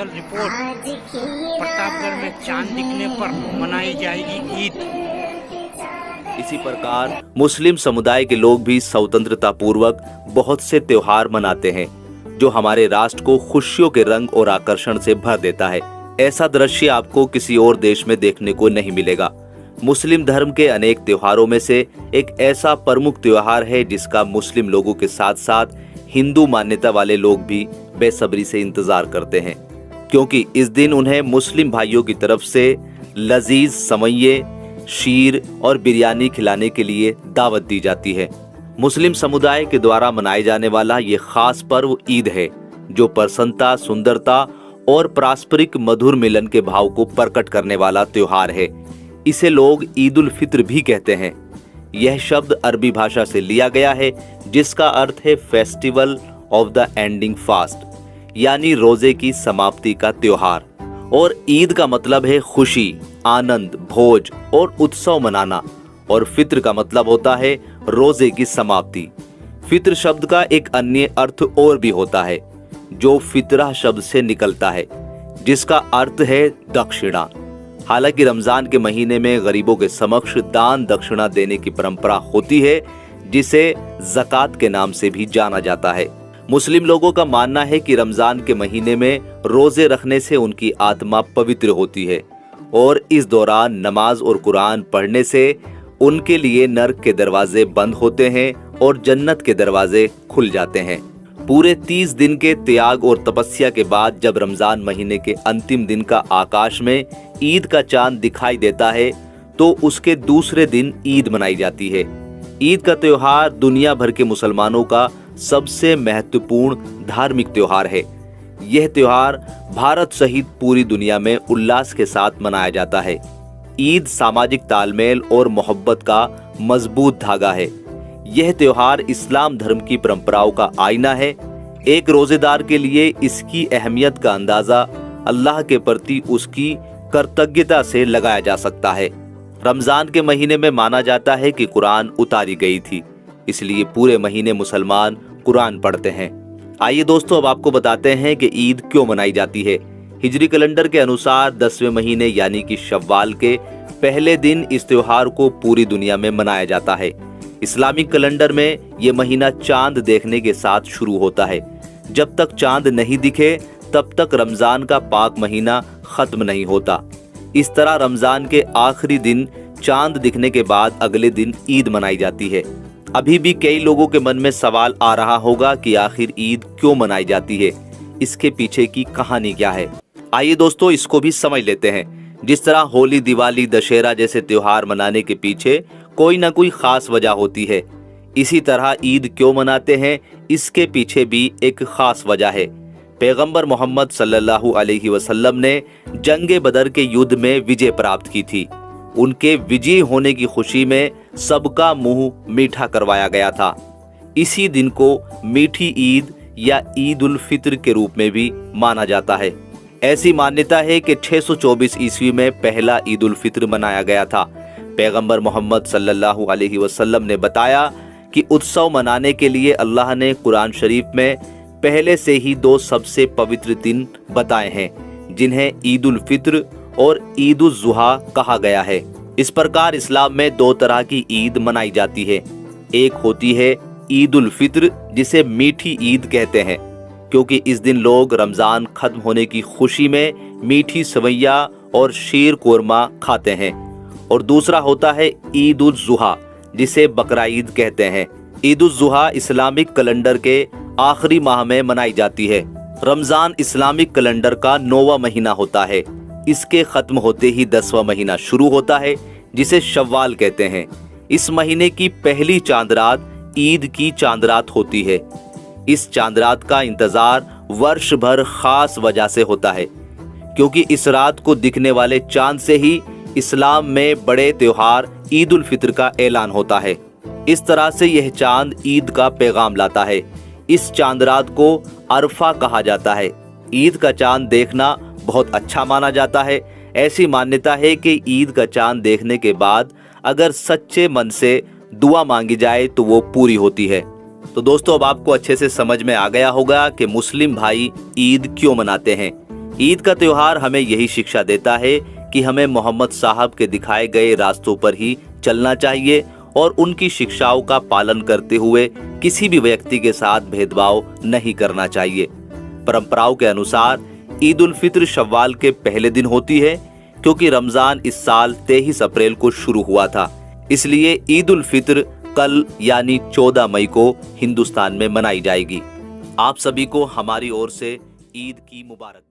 Special report. Pratapgarh में चांद दिखने पर मनाई जाएगी ईद। इसी प्रकार मुस्लिम समुदाय के लोग भी स्वतंत्रता पूर्वक बहुत से त्योहार मनाते हैं, जो हमारे राष्ट्र को खुशियों के रंग और आकर्षण से भर देता है। ऐसा दृश्य आपको किसी और देश में देखने को नहीं मिलेगा। मुस्लिम धर्म के अनेक त्योहारों में से एक ऐसा प्रमुख त्योहार है जिसका मुस्लिम लोगों के साथ साथ हिंदू मान्यता वाले लोग भी बेसब्री से इंतजार करते हैं, क्योंकि इस दिन उन्हें मुस्लिम भाइयों की तरफ से लजीज सवैये, शीर और बिरयानी खिलाने के लिए दावत दी जाती है। मुस्लिम समुदाय के द्वारा मनाए जाने वाला ये खास पर्व ईद है, जो प्रसन्नता, सुंदरता और पारस्परिक मधुर मिलन के भाव को प्रकट करने वाला त्योहार है। इसे लोग ईद उल फित्र भी कहते हैं। यह शब्द अरबी भाषा से लिया गया है, जिसका अर्थ है festival of the ending fast, यानी रोजे की समाप्ति का त्योहार। और ईद का मतलब है खुशी, आनंद, भोज और उत्सव मनाना। और फित्र का मतलब होता है रोजे की समाप्ति। फित्र शब्द का एक अन्य अर्थ और भी होता है, जो फितरा शब्द से निकलता है, जिसका अर्थ है दक्षिणा। हालांकि रमजान के महीने में गरीबों के समक्ष दान दक्षिणा देने की परंपरा होती है, जिसे ज़कात के नाम से भी जाना जाता है। मुस्लिम लोगों का मानना है कि रमजान के महीने में रोजे रखने से उनकी आत्मा पवित्र होती है और इस दौरान नमाज और कुरान पढ़ने से उनके लिए नर्क के दरवाजे बंद होते हैं और जन्नत के दरवाजे खुल जाते हैं। पूरे 30 दिन के त्याग और तपस्या के बाद जब रमजान महीने के अंतिम दिन का आकाश में ईद का चांद दिखाई देता है, तो उसके दूसरे दिन ईद मनाई जाती है। ईद का त्योहार दुनिया भर के मुसलमानों का सबसे महत्वपूर्ण धार्मिक त्योहार है। यह त्योहार भारत सहित पूरी दुनिया में उल्लास के साथ मनाया जाता है। ईद सामाजिक तालमेल और मोहब्बत का मजबूत धागा है। यह त्योहार इस्लाम धर्म की परंपराओं का आईना है। एक रोजेदार के लिए इसकी अहमियत का अंदाजा अल्लाह के प्रति उसकी कृतज्ञता से लगाया जा सकता है। रमजान के महीने में माना जाता है कि कुरान उतारी गई थी, इसलिए पूरे महीने मुसलमान कुरान पढ़ते हैं। आइए दोस्तों, अब आपको बताते हैं कि ईद क्यों मनाई जाती है। हिजरी कैलेंडर के अनुसार 10वें महीने यानी कि शव्वाल के पहले दिन इस त्योहार को पूरी दुनिया में मनाया जाता है। इस्लामिक कैलेंडर में ये महीना चांद देखने के साथ शुरू होता है। जब तक चांद नहीं दिखे तब तक रमजान का पाक महीना खत्म नहीं होता। इस तरह रमजान के आखिरी दिन चांद दिखने के बाद अगले दिन ईद मनाई जाती है। अभी भी कई लोगों के मन में सवाल आ रहा होगा कि आखिर ईद क्यों मनाई जाती है, इसके पीछे की कहानी क्या है। आइए दोस्तों, इसको भी समझ लेते हैं। जिस तरह होली, दिवाली, दशहरा जैसे त्योहार मनाने के पीछे कोई ना कोई खास वजह होती है, इसी तरह ईद क्यों मनाते हैं, इसके पीछे भी एक खास वजह है। पैगंबर मोहम्मद सल्लल्लाहु अलैहि वसल्लम ने जंगे बदर के युद्ध में विजय प्राप्त की थी। उनके विजयी होने की खुशी में सबका मुंह मीठा करवाया गया था। इसी दिन को मीठी ईद या ईद उल फित्र के रूप में भी माना जाता है। ऐसी मान्यता है कि 624 ईस्वी में पहला ईद उल फित्र मनाया गया था। पैगंबर मोहम्मद सल्लल्लाहु अलैहि वसल्लम ने बताया कि उत्सव मनाने के लिए अल्लाह ने कुरान शरीफ में पहले से ही 2 सबसे पवित्र दिन बताए हैं, जिन्हें ईद उल फित्र और ईद उल जुहा कहा गया है। इस प्रकार इस्लाम में 2 तरह की ईद मनाई जाती है। एक होती है ईद उल फित्र, जिसे मीठी ईद कहते हैं, क्योंकि इस दिन लोग रमजान खत्म होने की खुशी में मीठी सवैया और शीर कोरमा खाते हैं। और दूसरा होता है ईद उल जुहा, जिसे बकरा ईद कहते हैं। ईद उल जुहा इस्लामिक कैलेंडर के आखिरी माह में मनाई जाती है। रमजान इस्लामिक कैलेंडर का 9वां महीना होता है। इसके खत्म होते ही 10वां महीना शुरू होता है, जिसे शव्वाल कहते हैं। इस महीने की पहली चांद रात ईद की चांद रात होती है। इस चांद रात का इंतजार वर्ष भर खास वजह से होता है, क्योंकि इस रात को दिखने वाले चांद से ही इस्लाम में बड़े त्योहार ईद उल फित्र का ऐलान होता है। इस तरह से यह चांद ईद का पैगाम लाता है। इस चांद रात को अरफा कहा जाता है। ईद का चांद देखना बहुत अच्छा माना जाता है। ऐसी मान्यता है कि ईद का चांद देखने के बाद अगर सच्चे मन से दुआ मांगी जाए तो वो पूरी होती है। तो दोस्तों, अब आपको अच्छे से समझ में आ गया होगा कि मुस्लिम भाई ईद क्यों मनाते हैं। ईद का त्योहार हमें यही शिक्षा देता है कि हमें मोहम्मद साहब के दिखाए गए रास्तों पर ही चलना चाहिए और उनकी शिक्षाओं का पालन करते हुए किसी भी व्यक्ति के साथ भेदभाव नहीं करना चाहिए। परंपराओं के अनुसार ईद उल फित्र शव्वाल के पहले दिन होती है, क्योंकि रमजान इस साल 23 अप्रैल को शुरू हुआ था। इसलिए ईद उल फित्र कल यानी 14 मई को हिंदुस्तान में मनाई जाएगी। आप सभी को हमारी ओर से ईद की मुबारक।